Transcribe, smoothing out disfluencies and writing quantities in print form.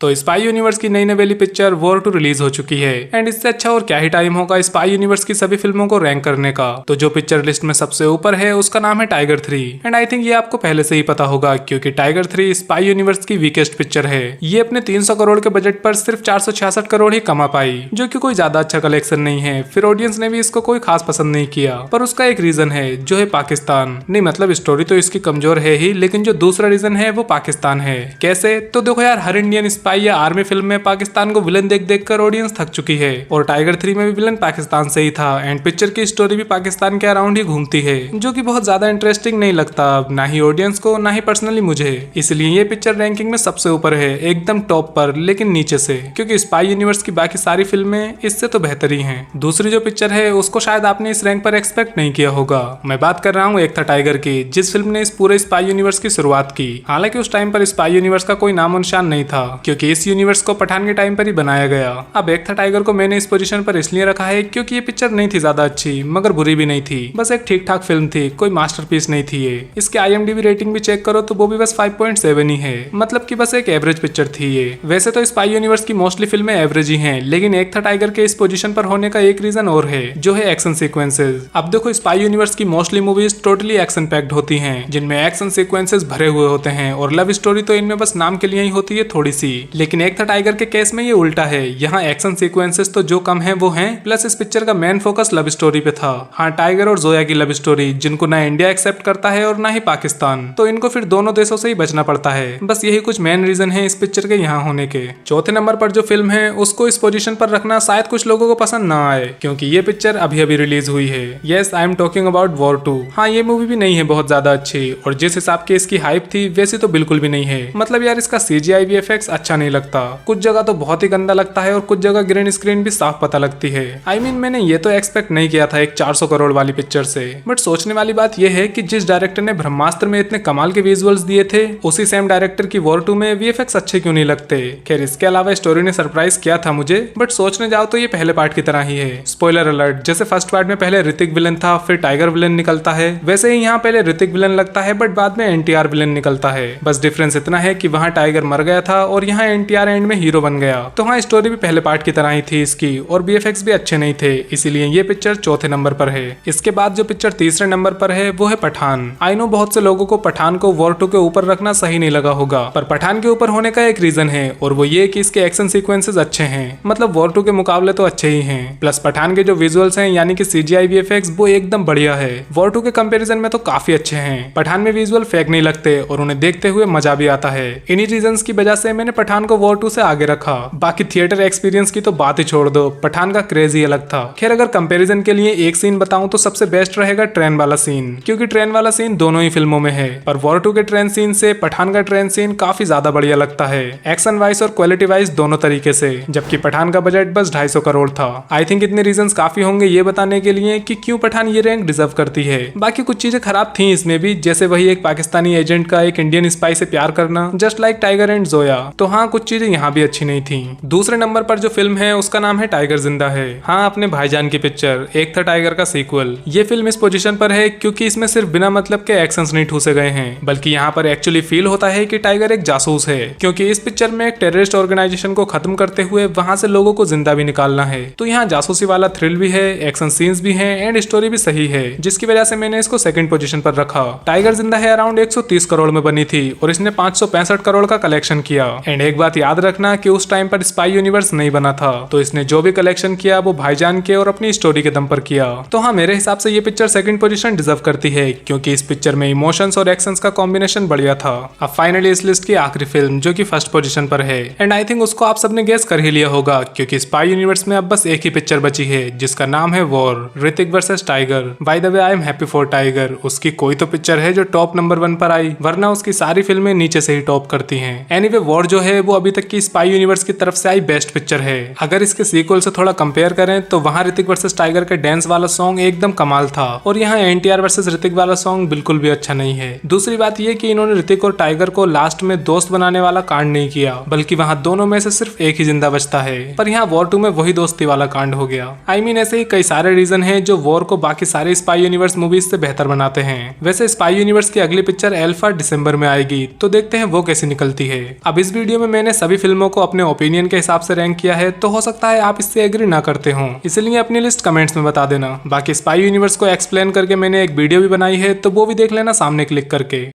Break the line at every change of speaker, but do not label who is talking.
तो spy universe की नई नवेली पिक्चर वॉर 2 रिलीज हो चुकी है एंड इससे अच्छा और क्या ही टाइम होगा स्पाई यूनिवर्स की सभी फिल्मों को रैंक करने का। तो जो पिक्चर लिस्ट में सबसे ऊपर है उसका नाम है टाइगर 3 एंड आई थिंक ये आपको पहले से ही पता होगा क्योंकि टाइगर 3 स्पाई यूनिवर्स की वीकेस्ट पिक्चर है। ये अपने 300 करोड़ के बजट पर सिर्फ 466 करोड़ ही कमा पाई, जो कि कोई ज्यादा अच्छा कलेक्शन नहीं है। फिर ऑडियंस ने भी इसको कोई खास पसंद नहीं किया, पर उसका एक रीजन है जो है पाकिस्तान। नहीं मतलब स्टोरी तो इसकी कमजोर है ही, लेकिन जो दूसरा रीजन है वो पाकिस्तान है। कैसे? तो देखो यार, हर इंडियन स्पाई या आर्मी फिल्म में पाकिस्तान को विलन देख देख कर ऑडियंस थक चुकी है और टाइगर 3 में भी विलन पाकिस्तान से ही था एंड पिक्चर की स्टोरी भी पाकिस्तान के अराउंड ही घूमती है, जो कि बहुत ज्यादा इंटरेस्टिंग नहीं लगता, ना ही ऑडियंस को ना ही पर्सनली मुझे। इसलिए ये पिक्चर रैंकिंग में सबसे ऊपर है, एकदम टॉप पर, लेकिन नीचे से, क्योंकि स्पाई यूनिवर्स की बाकी सारी फिल्में इससे तो बेहतर ही हैं। दूसरी जो पिक्चर है उसको शायद आपने इस रैंक पर एक्सपेक्ट नहीं किया होगा। मैं बात कर रहा हूँ एक था टाइगर की, जिस फिल्म ने इस पूरे स्पाई यूनिवर्स की शुरुआत की। हालांकि उस टाइम पर स्पाई यूनिवर्स का कोई नामो निशान नहीं था, क्योंकि इस यूनिवर्स को पठान के टाइम पर ही बनाया गया। अब एक था टाइगर को मैंने इस पोजीशन पर इसलिए रखा है क्योंकि ये पिक्चर नहीं थी ज्यादा अच्छी, मगर बुरी भी नहीं थी, बस एक ठीक ठाक फिल्म थी, कोई मास्टरपीस नहीं थी ये। इसके IMDb रेटिंग भी चेक करो तो वो भी बस 5.7 ही है, मतलब कि बस एक एवरेज पिक्चर थी ये। वैसे तो स्पाई यूनिवर्स की मोस्टली फिल्में एवरेज ही हैं, लेकिन एक था टाइगर के इस पोजीशन पर होने का एक रीजन और है, जो है एक्शन सीक्वेंसेस। अब देखो, स्पाई यूनिवर्स की mostly movies totally action packed होती हैं, जिनमें एक्शन सीक्वेंसेस भरे हुए होते हैं और लव स्टोरी तो इनमें बस नाम के लिए ही होती है थोड़ी सी। लेकिन एक था टाइगर के केस में ये उल्टा है, यहाँ एक्शन सीक्वेंसेस तो जो कम है वो हैं, प्लस इस पिक्चर का मेन फोकस लव स्टोरी पे था। हाँ, टाइगर और जोया की लव स्टोरी, जिनको ना इंडिया एक्सेप्ट करता है और ना ही पाकिस्तान, तो इनको फिर दोनों देशों से ही बचना पड़ता है। बस यही कुछ मेन रीजन है इस पिक्चर के यहाँ होने के। चौथे नंबर पर जो फिल्म है उसको इस पोजीशन पर रखना शायद कुछ लोगों को पसंद ना आए, क्योंकि ये पिक्चर अभी अभी रिलीज हुई है। Yes, I am talking about war 2। हाँ, ये मूवी भी नहीं है बहुत ज्यादा अच्छी, और जिस हिसाब की इसकी हाइप थी वैसी तो बिल्कुल भी नहीं है। मतलब यार, इसका CGI VFX अच्छा नहीं लगता, कुछ जगह तो बहुत ही गंदा लगता है और कुछ जगह ग्रीन स्क्रीन भी साफ पता लगती है। I mean, मैंने ये तो एक्सपेक्ट नहीं किया था एक 400 करोड़ वाली पिक्चर से। बट सोचने वाली बात यह है कि जिस डायरेक्टर ने ब्रह्मास्त्र में इतने कमाल के विजुअल्स दिए थे, उसी सेम डायरेक्टर की वॉर 2 में VFX अच्छे क्यों नहीं लगते। खैर, इसके अलावा स्टोरी ने सरप्राइज किया था मुझे, बट सोचने जाओ तो ये पहले पार्ट की तरह ही है। स्पॉइलर अलर्ट, जैसे फर्स्ट पार्ट में पहले ऋतिक विलन था, फिर टाइगर विलन निकलता है, वैसे ही यहाँ पहले ऋतिक विलन लगता है बट बाद में NTR विलन निकलता है। बस डिफरेंस इतना है कि वहाँ टाइगर मर गया था और यहाँ NTR एंड में हीरो बन गया। तो हाँ, स्टोरी भी पहले पार्ट की तरह ही थी इसकी, और VFX भी अच्छे नहीं थे, इसीलिए ये पिक्चर चौथे नंबर पर है। इसके बाद जो पिक्चर तीसरे नंबर पर है वो है पठान। आई नो बहुत से लोगों को पठान को वॉर 2 के ऊपर रखना सही नहीं लगा होगा, पर पठान के ऊपर होने का एक रीजन है, और वो ये कि इसके एक्शन सीक्वेंसेस अच्छे हैं, मतलब वॉर 2 के मुकाबले तो अच्छे ही हैं। प्लस पठान के जो विजुअल्स हैं यानी कि CGI VFX वो एकदम बढ़िया है, वॉर 2 के कंपैरिजन में तो काफी अच्छे हैं। पठान में विजुअल फेक नहीं लगते और उन्हें देखते हुए मजा भी आता है। इन्हीं रीजंस की वजह से मैंने पठान को वॉर 2 से आगे रखा। बाकी थिएटर एक्सपीरियंस की तो बात ही छोड़ दो, पठान का क्रेज ही अलग था। खैर, अगर कंपैरिजन के लिए एक सीन बताऊं तो सबसे बेस्ट रहेगा ट्रेन वाला सीन, क्योंकि ट्रेन वाला सीन दोनों ही फिल्मों में है, पर वॉर 2 के ट्रेन सीन से पठान का ट्रेन सीन काफी ज्यादा बढ़िया लगता है, एक्शन वाइज और क्वालिटी वाइज दोनों तरीके से, जबकि पठान का बजट बस 250 करोड़ था। आई थिंक इतने रीजंस काफी होंगे ये बताने के लिए कि क्यों पठान ये रैंक डिजर्व करती है। बाकी कुछ चीजें खराब थी इसमें भी, जैसे वही एक पाकिस्तानी एजेंट का एक इंडियन स्पाई से प्यार करना, just like tiger and Zoya. तो हाँ, कुछ चीजें यहाँ भी अच्छी नहीं थी। दूसरे नंबर पर जो फिल्म है उसका नाम है टाइगर जिंदा है। हाँ, अपने भाईजान की पिक्चर एक था टाइगर का सीक्वल। ये फिल्म इस पोजीशन पर है क्योंकि इसमें सिर्फ बिना मतलब के एक्शंस नहीं ठूसे गए हैं, बल्कि यहाँ पर एक्चुअली फील होता है कि टाइगर एक जासूस है, क्योंकि इस पिक्चर में एक टेररिस्ट ऑर्गेनाइजेशन को खत्म करते हुए वहां से लोगों को जिंदा भी निकालना है। तो यहाँ जासूसी वाला थ्रिल भी है, एक्शन सीन्स भी हैं एंड स्टोरी भी सही है, जिसकी वजह से मैंने इसको सेकंड पोजीशन पर रखा। टाइगर जिंदा है अराउंड 130 करोड़ में बनी थी और इसने 565 करोड़ का कलेक्शन किया। एंड एक बात याद रखना कि उस टाइम पर स्पाई यूनिवर्स नहीं बना था, तो इसने जो भी कलेक्शन किया वो भाईजान के और अपनी स्टोरी के दम पर किया। तो हाँ, मेरे हिसाब से ये पिक्चर सेकंड पोजीशन डिजर्व करती है, क्योंकि इस पिक्चर में इमोशंस और एक्शंस का कॉम्बिनेशन बढ़िया था। अब फाइनली इस लिस्ट की आखिरी फिल्म जो कि फर्स्ट पोजीशन पर है, एंड आई थिंक उसको आप सबने गेस कर ही लिया होगा, क्योंकि स्पाई यूनिवर्स में अब बस एक ही पिक्चर बची है जिसका नाम है war, Hrithik versus tiger. By the way, I am happy for tiger, उसकी कोई तो पिक्चर है जो टॉप नंबर 1 पर आई, वरना उसकी सारी फिल्में नीचे से ही टॉप करती हैं। एनीवे, वॉर जो है वो अभी तक की स्पाई यूनिवर्स की तरफ से आई बेस्ट पिक्चर है। अगर इसके सीक्वल से थोड़ा कंपेयर करें तो वहाँ ऋतिक वर्सेस टाइगर का डांस वाला सॉन्ग एकदम कमाल था, और यहाँ NTR वर्सेस ऋतिक वाला सॉन्ग बिल्कुल भी अच्छा नहीं है। दूसरी बात यह कि इन्होंने ऋतिक और टाइगर को लास्ट में दोस्त बनाने वाला कांड नहीं किया, बल्कि वहाँ दोनों में से सिर्फ एक ही जिंदा बचता है, पर यहाँ वॉर 2 में वही दोस्ती वाला कांड हो गया। आई मीन, ऐसे ही कई सारे रीजन हैं जो वॉर को बाकी सारे स्पाई यूनिवर्स मूवीज से बेहतर बनाते हैं। वैसे स्पाई यूनिवर्स की अगली पिक्चर एल्फा दिसंबर में आएगी, तो देखते हैं वो कैसी निकलती है। अब इस वीडियो में में मैंने सभी फिल्मों को अपने ओपिनियन के हिसाब से रैंक किया है, तो हो सकता है आप इससे एग्री ना करते हो, इसलिए अपनी लिस्ट कमेंट्स में बता देना। बाकी स्पाई यूनिवर्स को एक्सप्लेन करके मैंने एक वीडियो भी बनाई है, तो वो भी देख लेना सामने क्लिक करके।